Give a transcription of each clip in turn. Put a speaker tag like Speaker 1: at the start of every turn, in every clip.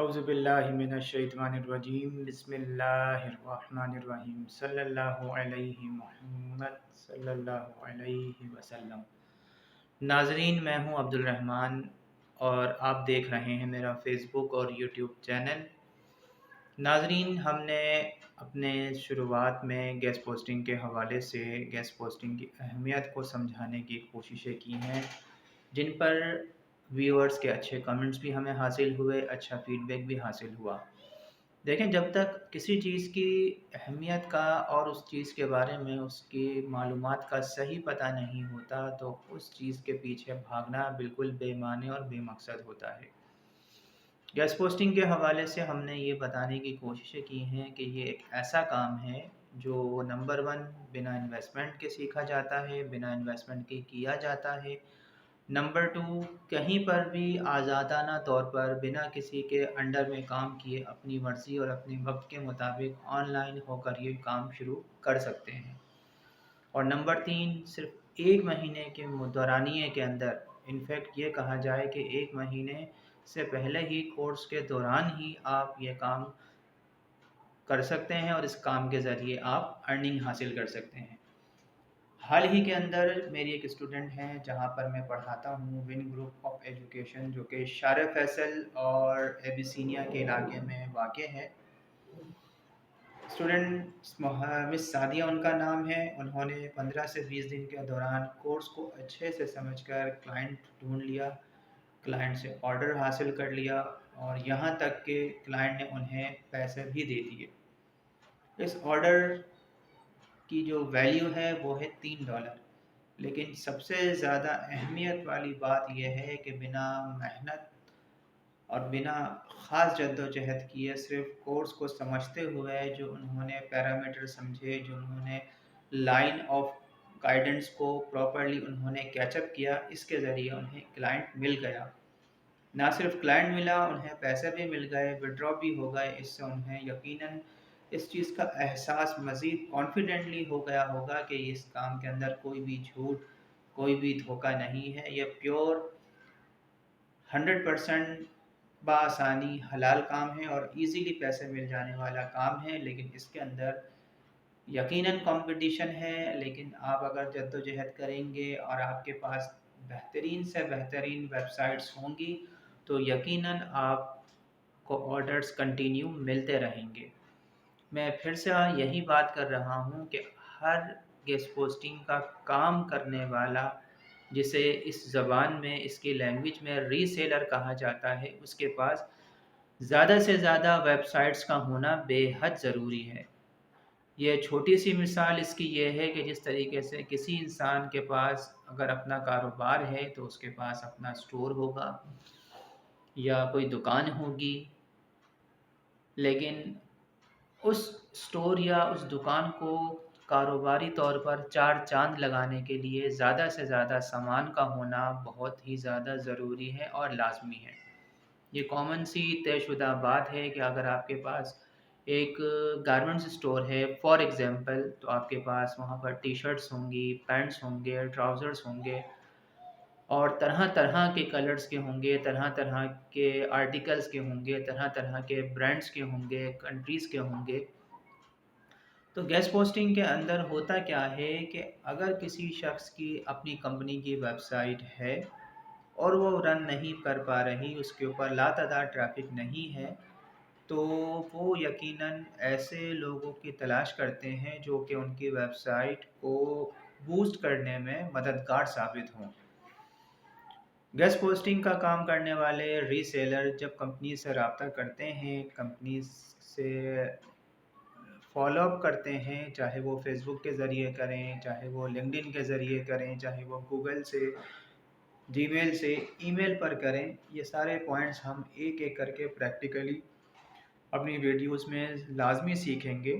Speaker 1: اعوذ باللہ من الشیطان الرجیم بسم اللہ الرحمن الرحیم صلی اللہ علیہ محمد صلی اللہ علیہ وسلم۔ ناظرین، میں ہوں عبد الرحمن اور آپ دیکھ رہے ہیں میرا فیس بک اور یوٹیوب چینل۔ ناظرین، ہم نے اپنے شروعات میں گیسٹ پوسٹنگ کے حوالے سے گیسٹ پوسٹنگ کی اہمیت کو سمجھانے کی کوششیں کی ہیں، جن پر ویورز کے اچھے کمنٹس بھی ہمیں حاصل ہوئے، اچھا فیڈ بیک بھی حاصل ہوا۔ دیکھیں، جب تک کسی چیز کی اہمیت کا اور اس چیز کے بارے میں اس کی معلومات کا صحیح پتہ نہیں ہوتا تو اس چیز کے پیچھے بھاگنا بالکل بے معنی اور بے مقصد ہوتا ہے۔ گیسٹ پوسٹنگ کے حوالے سے ہم نے یہ بتانے کی کوششیں کی ہیں کہ یہ ایک ایسا کام ہے جو نمبر 1 بنا انویسٹمنٹ کے سیکھا جاتا ہے، بنا انویسٹمنٹ کے کیا جاتا ہے۔ نمبر 2، کہیں پر بھی آزادانہ طور پر بنا کسی کے انڈر میں کام کیے اپنی مرضی اور اپنے وقت کے مطابق آن لائن ہو کر یہ کام شروع کر سکتے ہیں۔ اور نمبر 3، صرف 1 مہینے کے دورانیے کے اندر، انفیکٹ یہ کہا جائے کہ 1 مہینے سے پہلے ہی کورس کے دوران ہی آپ یہ کام کر سکتے ہیں اور اس کام کے ذریعے آپ ارننگ حاصل کر سکتے ہیں۔ حال ہی کے اندر میری ایک اسٹوڈنٹ ہیں جہاں پر میں پڑھاتا ہوں، ون گروپ آف ایجوکیشن، جو کہ شارع فیصل اور ایبیسینیا کے علاقے میں واقع ہے۔ اسٹوڈنٹ مس سعدیہ ان کا نام ہے۔ انہوں نے 15 سے 20 دن کے دوران کورس کو اچھے سے سمجھ کر کلائنٹ ڈھونڈ لیا، کلائنٹ سے آرڈر حاصل کر لیا اور یہاں تک کہ کلائنٹ نے انہیں پیسے بھی دے دیے۔ اس آرڈر کی جو ویلیو ہے وہ ہے $3، لیکن سب سے زیادہ اہمیت والی بات یہ ہے کہ بنا محنت اور بنا خاص جد و جہد کیے، صرف کورس کو سمجھتے ہوئے، جو انہوں نے پیرامیٹر سمجھے، جو انہوں نے لائن آف گائیڈنس کو پراپرلی انہوں نے کیچ اپ کیا، اس کے ذریعے انہیں کلائنٹ مل گیا۔ نہ صرف کلائنٹ ملا، انہیں پیسے بھی مل گئے، وڈرا بھی ہو گئے۔ اس سے انہیں یقیناً اس چیز کا احساس مزید کانفیڈنٹلی ہو گیا ہوگا کہ اس کام کے اندر کوئی بھی جھوٹ، کوئی بھی دھوکہ نہیں ہے، یہ پیور 100% بآسانی حلال کام ہے اور ایزیلی پیسے مل جانے والا کام ہے۔ لیکن اس کے اندر یقیناً کمپٹیشن ہے، لیکن آپ اگر جد و جہد کریں گے اور آپ کے پاس بہترین سے بہترین ویب سائٹس ہوں گی تو یقیناً آپ کو آرڈرز کنٹینیو ملتے رہیں گے۔ میں پھر سے یہی بات کر رہا ہوں کہ ہر گیسٹ پوسٹنگ کا کام کرنے والا، جسے اس زبان میں، اس کی لینگویج میں ری سیلر کہا جاتا ہے، اس کے پاس زیادہ سے زیادہ ویب سائٹس کا ہونا بے حد ضروری ہے۔ یہ چھوٹی سی مثال اس کی یہ ہے کہ جس طریقے سے کسی انسان کے پاس اگر اپنا کاروبار ہے تو اس کے پاس اپنا سٹور ہوگا یا کوئی دکان ہوگی، لیکن اس سٹور یا اس دکان کو کاروباری طور پر 4 چاند لگانے کے لیے زیادہ سے زیادہ سامان کا ہونا بہت ہی زیادہ ضروری ہے اور لازمی ہے۔ یہ کامن سی طے شدہ بات ہے کہ اگر آپ کے پاس ایک گارمنٹس سٹور ہے فار ایگزامپل، تو آپ کے پاس وہاں پر ٹی شرٹس ہوں گی، پینٹس ہوں گے، ٹراؤزرس ہوں گے اور طرح طرح کے کلرز کے ہوں گے، طرح طرح کے آرٹیکلز کے ہوں گے، طرح طرح کے برانڈز کے ہوں گے، کنٹریز کے ہوں گے۔ تو گیسٹ پوسٹنگ کے اندر ہوتا کیا ہے کہ اگر کسی شخص کی اپنی کمپنی کی ویب سائٹ ہے اور وہ رن نہیں کر پا رہی، اس کے اوپر لاتعداد ٹریفک نہیں ہے، تو وہ یقیناً ایسے لوگوں کی تلاش کرتے ہیں جو کہ ان کی ویب سائٹ کو بوسٹ کرنے میں مددگار ثابت ہوں۔ گیسٹ پوسٹنگ کا کام کرنے والے ری سیلر جب کمپنی سے رابطہ کرتے ہیں، کمپنی سے فالو اپ کرتے ہیں، چاہے وہ فیس بک کے ذریعے کریں، چاہے وہ لنکڈن کے ذریعے کریں، چاہے وہ گوگل سے، جی میل سے، ای میل پر کریں، یہ سارے پوائنٹس ہم ایک ایک کر کے پریکٹیکلی اپنی ویڈیوز میں لازمی سیکھیں گے۔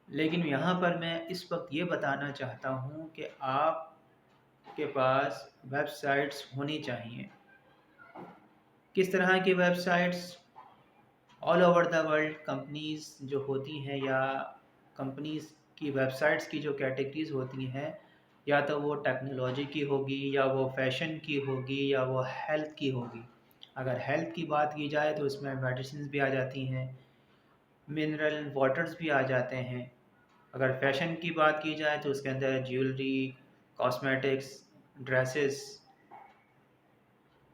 Speaker 1: لیکن یہاں پر میں اس وقت یہ بتانا چاہتا ہوں کہ آپ کے پاس ویب سائٹس ہونی چاہیے۔ کس طرح کی web sites? All over the world companies جو ہوتی ہیں یا کمپنیز کی ویب سائٹس کی جو کیٹیگریز ہوتی ہیں، یا تو وہ ٹیکنالوجی کی ہوگی، یا وہ فیشن کی ہوگی، یا وہ ہیلتھ کی ہوگی۔ اگر ہیلتھ کی بات کی جائے تو اس میں میڈیسنز بھی آ جاتی ہیں، منرل واٹرز بھی آ جاتے ہیں۔ اگر فیشن کی بات کی جائے تو اس کے اندر جیولری، کاسمیٹکس، ڈریسز،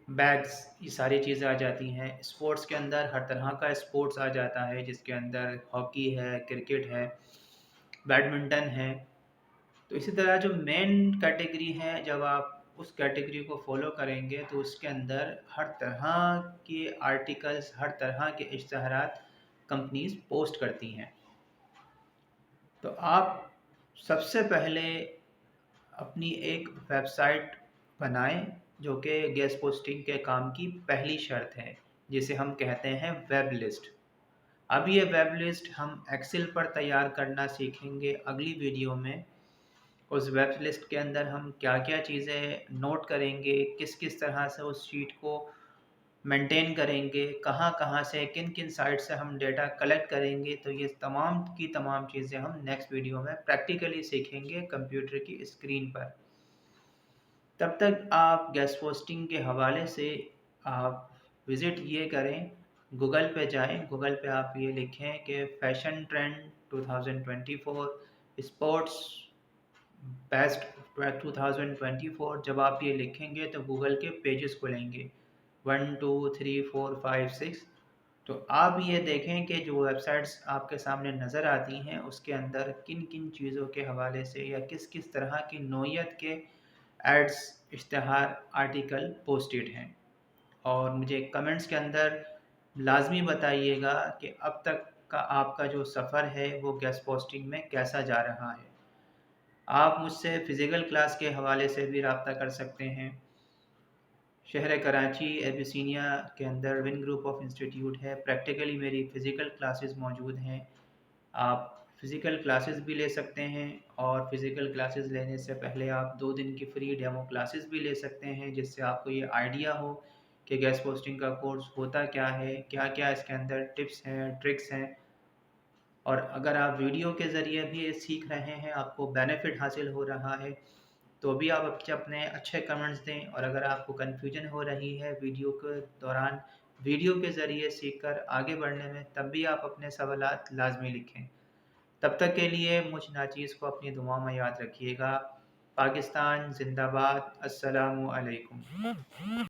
Speaker 1: بیگز، یہ ساری چیزیں آ جاتی ہیں۔ اسپورٹس کے اندر ہر طرح کا اسپورٹس آ جاتا ہے، جس کے اندر ہاکی ہے، کرکٹ ہے، بیڈمنٹن ہے۔ تو اسی طرح جو مین کیٹیگری ہے، جب آپ اس کیٹیگری کو فالو کریں گے تو اس کے اندر ہر طرح کے آرٹیکلز، ہر طرح کے اشتہارات کمپنیز پوسٹ کرتی ہیں۔ تو آپ سب سے پہلے اپنی ایک ویب سائٹ بنائیں، جو کہ گیس پوسٹنگ کے کام کی پہلی شرط ہے، جسے ہم کہتے ہیں ویب لسٹ۔ اب یہ ویب لسٹ ہم ایکسل پر تیار کرنا سیکھیں گے اگلی ویڈیو میں۔ اس ویب لسٹ کے اندر ہم کیا کیا چیزیں نوٹ کریں گے، کس کس طرح سے اس شیٹ کو مینٹین کریں گے، کہاں کہاں سے، کن کن سائٹ سے ہم ڈیٹا کلیکٹ کریں گے، تو یہ تمام کی تمام چیزیں ہم نیکسٹ ویڈیو میں پریکٹیکلی سیکھیں گے کمپیوٹر کی اسکرین پر۔ تب تک آپ گیس پوسٹنگ کے حوالے سے آپ وزٹ یہ کریں، گوگل پہ جائیں، گوگل پہ آپ یہ لکھیں کہ فیشن ٹرینڈ 2024 اسپورٹس بیسٹ 2024۔ جب آپ یہ لکھیں گے تو گوگل کے پیجز کھلیں گے 1 2 3 4 5 6۔ تو آپ یہ دیکھیں کہ جو ویب سائٹس آپ کے سامنے نظر آتی ہیں اس کے اندر کن کن چیزوں کے حوالے سے یا کس کس طرح کی نوعیت کے ایڈز، اشتہار، آرٹیکل پوسٹڈ ہیں۔ اور مجھے کمنٹس کے اندر لازمی بتائیے گا کہ اب تک کا آپ کا جو سفر ہے وہ گیس پوسٹنگ میں کیسا جا رہا ہے۔ آپ مجھ سے فزیکل کلاس کے حوالے سے بھی رابطہ کر سکتے ہیں۔ شہر کراچی ایبیسینیا کے اندر ون گروپ آف انسٹیٹیوٹ ہے، پریکٹیکلی میری فزیکل کلاسز موجود ہیں۔ آپ فزیکل کلاسز بھی لے سکتے ہیں، اور فزیکل کلاسز لینے سے پہلے آپ 2 دن کی فری ڈیمو کلاسز بھی لے سکتے ہیں، جس سے آپ کو یہ آئیڈیا ہو کہ گیس پوسٹنگ کا کورس ہوتا کیا ہے، کیا کیا اس کے اندر ٹپس ہیں، ٹرکس ہیں۔ اور اگر آپ ویڈیو کے ذریعے بھی سیکھ رہے ہیں، آپ کو بینیفٹ حاصل ہو رہا ہے، تو بھی آپ اپنے اچھے کمنٹس دیں۔ اور اگر آپ کو کنفیوژن ہو رہی ہے ویڈیو کے دوران ویڈیو کے ذریعے سیکھ کر آگے بڑھنے میں، تب بھی آپ اپنے سوالات لازمی لکھیں۔ تب تک کے لیے مجھ ناچیز کو اپنی دعا میں یاد رکھیے گا۔ پاکستان زندہ باد۔ السلام علیکم۔